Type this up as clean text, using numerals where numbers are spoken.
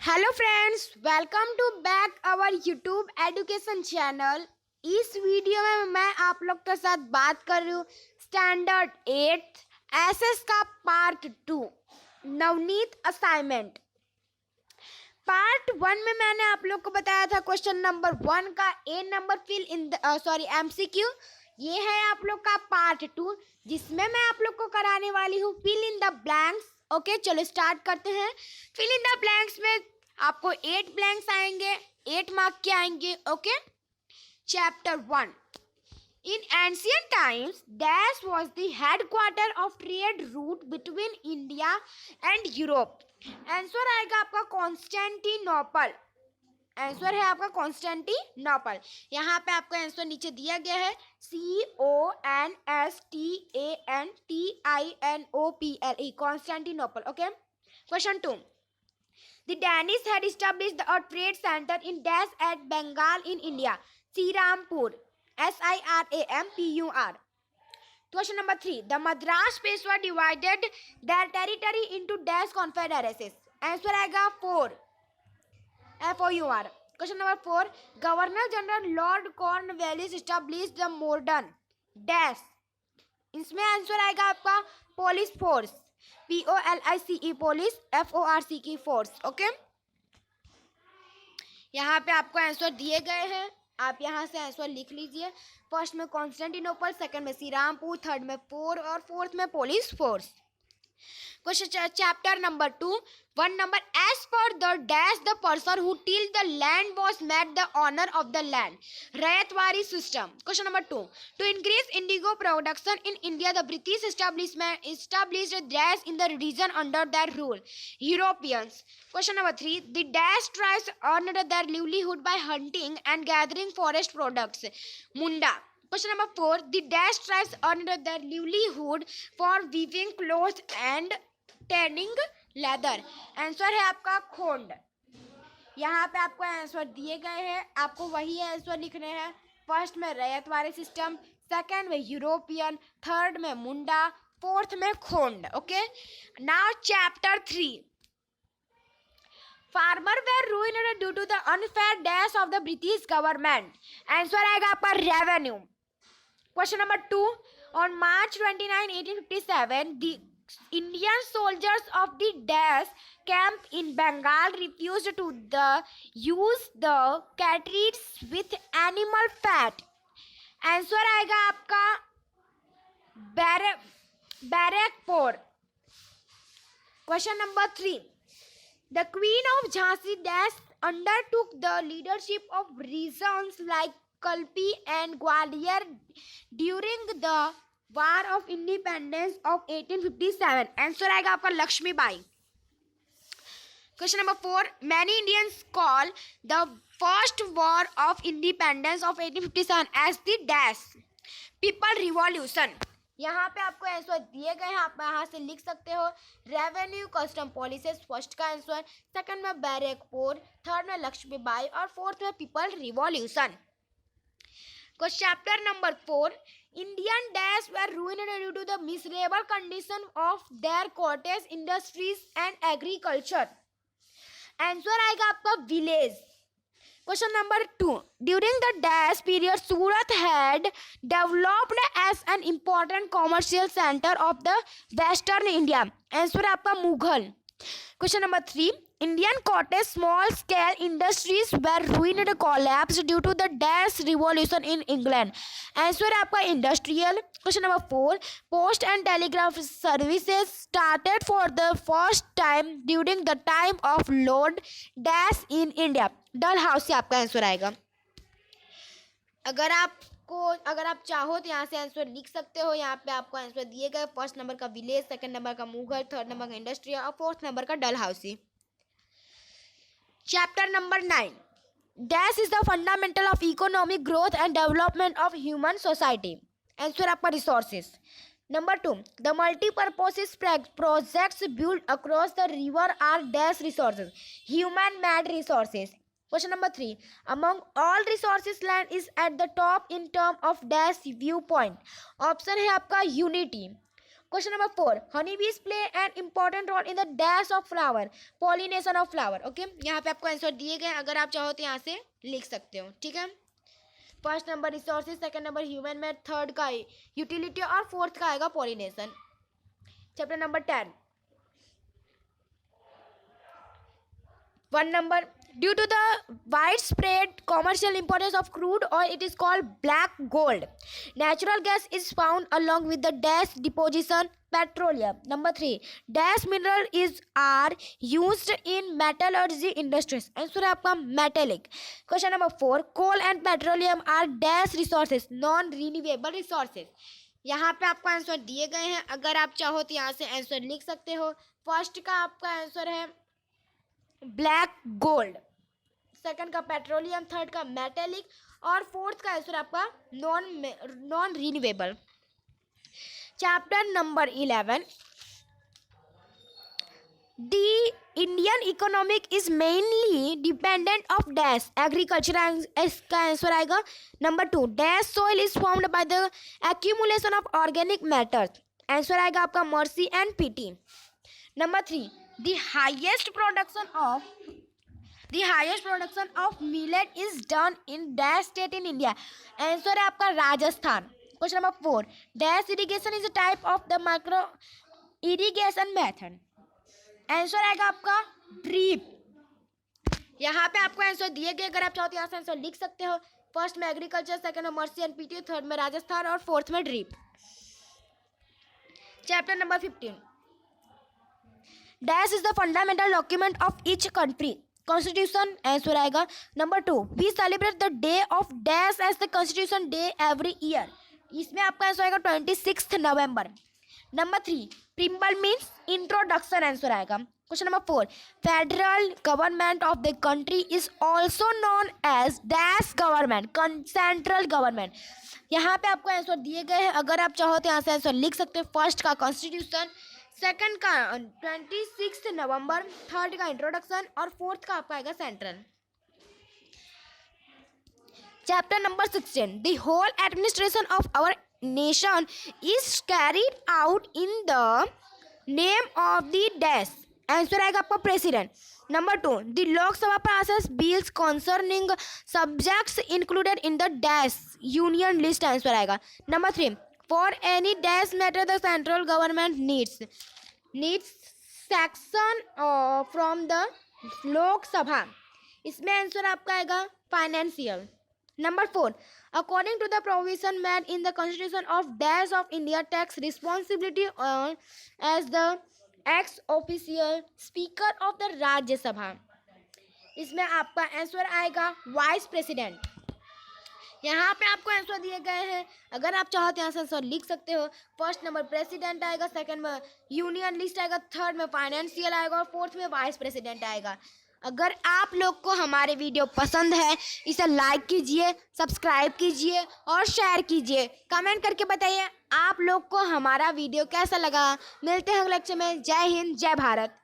Hello friends, welcome to back our YouTube education channel. इस video में मैं आप लोग के साथ बात कर रही हूँ स्टैंडर्ड 8 एसएस का पार्ट 2 नवनीत असाइनमेंट। पार्ट 1 में मैंने आप लोग को बताया था क्वेश्चन नंबर 1 का ए नंबर फिल इन एमसीक्यू। ये है आप लोग का पार्ट 2 जिसमें मैं आप लोग को कराने वाली हूँ fill in the blanks. Okay, चलो स्टार्ट करते हैं। फिल इन द ब्लैंक्स में आपको 8 ब्लैंक्स आएंगे, 8 मार्क के आएंगे। Okay, chapter 1। In ancient times, Dash was the headquarter of trade route between India and Europe. Answer आएगा आपका कॉन्स्टेंटिनोपल। आंसर है आपका कॉन्स्टेंटिनोपल। यहाँ पे आपका आंसर नीचे दिया गया है CONSTANTINOPLE Constantinople. Okay, question 2। The Danish had established a trade center in Dash at Bengal in India. Sirampur. SIRAMPUR. Question number 3. The Madras Peshwa divided their territory into Dash confederacies. Answer आएगा 4. FOUR. Question number 4. Governor General Lord Cornwallis established the modern Dash. इसमें answer आएगा आपका police force. POLICE police, FORC की force. Okay, यहाँ पे आपको answer दिए गए हैं, आप यहाँ से आंसर लिख लीजिए। फर्स्ट में कॉन्स्टेंटिनोपल, सेकंड में श्रीरामपुर, थर्ड में पोर और फोर्थ में police force. Question chapter number 2 1 number. As per the dash the person who till the land was made the owner of the land. Ryotwari system. Question number 2 to increase indigo production in India the British established dash in the region under their rule Europeans. Question number 3 the dash tribes earned their livelihood by hunting and gathering forest products। Munda. Question number 4. The Dash tribes earned their livelihood for weaving clothes and tanning leather. Answer है आपका खोंड। यहाँ पे आपको answer दिए गए हैं, आपको वही आंसर लिखने हैं। फर्स्ट में रैयतवारी सिस्टम, सेकंड में यूरोपियन, थर्ड में मुंडा, फोर्थ में Khond. Okay, now chapter 3। Farmer were ruined due to the unfair dash of the British government. Answer आएगा आपका revenue. Question number 2. On March 29, 1857, the Indian soldiers of the Dash camp in Bengal refused to use the cartridge with animal fat. Answer आएगा आपका Barrackpore. Question number 3. The Queen of Jhansi Dash undertook the leadership of regions like Kalpi and Gwalior during the War of Independence of 1857. Answer आएगा आपका Lakshmibai. Question number 4. Many Indians call the first War of Independence of 1857 as the Dash People Revolution. यहाँ पे आपको answer दिए गए हैं, आप यहाँ से लिख सकते हो। रेवेन्यू कस्टम पॉलिसीज फर्स्ट का आंसर, सेकंड में बैरकपुर, थर्ड में लक्ष्मीबाई और फोर्थ में people revolution. Chapter number 4. Indian Dash were ruined due to the miserable condition of their cottage industries and agriculture. Answer आएगा आपका village. Question number 2. During the Dash period, Surat had developed as an important commercial center of the Western India. Answer आपका Mughal. Question number 3. Indian cottage small scale industries were ruined collapsed due to the Dash revolution in England. Answer आपका industrial. Question number 4. Post and telegraph services started for the first time during the time of Lord Dash in India. डलहाउस से आपका answer आएगा। अगर आप चाहो तो यहाँ से आंसर लिख सकते हो। यहाँ पे आपको आंसर दिए गए, फर्स्ट नंबर का विलेज, सेकंड नंबर का मुगल, थर्ड नंबर का इंडस्ट्रियल और फोर्थ नंबर का Dalhousie. Chapter number 9. Dash is the fundamental of economic growth and development of human society. Answer आपका resources. Number 2. The multi-purpose projects built across the river are Dash resources, human-made resources. Question number 3. Among all resources, land is at the top in terms of Dash viewpoint. Option है आपका unity, question number 4, honey bees play an important role in the dash of flower, pollination of flower. Okay, यहाँ पे आपको answer दिए गए, अगर आप चाहो तो यहाँ से लिख सकते हो, ठीक है। First number resources, second number human made, third का यूटिलिटी और फोर्थ का आएगा pollination. Chapter number 10, 1 number, due to the widespread commercial importance of crude oil, it is called black gold. Natural gas is found along with the dash deposition petroleum. Number 3, dash mineral are used in metallurgy industries. Answer है आपका metallic. Question number 4, coal and petroleum are dash resources, non renewable resources. यहाँ पे आपको answer दिए गए हैं, अगर आप चाहो तो यहाँ से आंसर लिख सकते हो। फर्स्ट का आपका आंसर है ब्लैक गोल्ड, सेकंड का पेट्रोलियम, थर्ड का मेटेलिक और फोर्थ का आंसर आपका non renewable. Chapter number 11, the Indian economic is mainly dependent of dash agriculture. इसका आंसर आएगा number 2, dash soil is formed by the accumulation of organic matter. Answer आएगा आपका mercy and PT. Number 3, the highest production of millet is done in dash state in India। Answer है आपका Rajasthan. Question number 4, dash irrigation is a type of the micro irrigation method। Answer आएगा आपका drip. यहाँ पे आपको answer दिए गए, अगर आप चाहो तो यहाँ से आंसर लिख सकते हो। फर्स्ट में एग्रीकल्चर, सेकंड में मर्सी एंड पीटी, थर्ड में राजस्थान और फोर्थ में drip. Chapter number 15, dash is the fundamental document of each country, constitution. Answer आएगा number 2, we celebrate the day of dash as the constitution day every year. इसमें आपका answer आएगा 26 नवंबर। Number 3, preamble means introduction. Answer आएगा question number 4, federal government of the country is also known as dash government, central government. यहाँ पे आपको answer दिए गए हैं, अगर आप चाहो तो यहाँ से आंसर लिख सकते हो। फर्स्ट का कॉन्स्टिट्यूशन, सेकंड का 26 नवंबर, थर्ड का इंट्रोडक्शन और फोर्थ का आपका आएगा central. Chapter number 16, the whole administration of our nation is carried out in the name of the dash. Answer आएगा आपका president. Number 2, the Lok Sabha passes bills concerning subjects included in the dash union list. Answer आएगा number 3, for any dash matter the central government needs section from the Lok Sabha। इसमें answer आपका आएगा financial. Number 4, according to the provision made in the constitution of dash of India takes responsibility as the ex official speaker of the राज्य सभा। इसमें आपका answer आएगा vice president. यहाँ पे आपको आंसर दिए गए हैं, अगर आप चाहो तो यहाँ से आंसर लिख सकते हो। फर्स्ट नंबर प्रेसिडेंट आएगा, सेकंड में यूनियन लिस्ट आएगा, थर्ड में फाइनेंशियल आएगा और फोर्थ में वाइस प्रेसिडेंट आएगा। अगर आप लोग को हमारे वीडियो पसंद है, इसे लाइक कीजिए, सब्सक्राइब कीजिए और शेयर कीजिए। कमेंट करके बताइए आप लोग को हमारा वीडियो कैसा लगा। मिलते हैं अगले लेक्चर में। जय हिंद, जय भारत।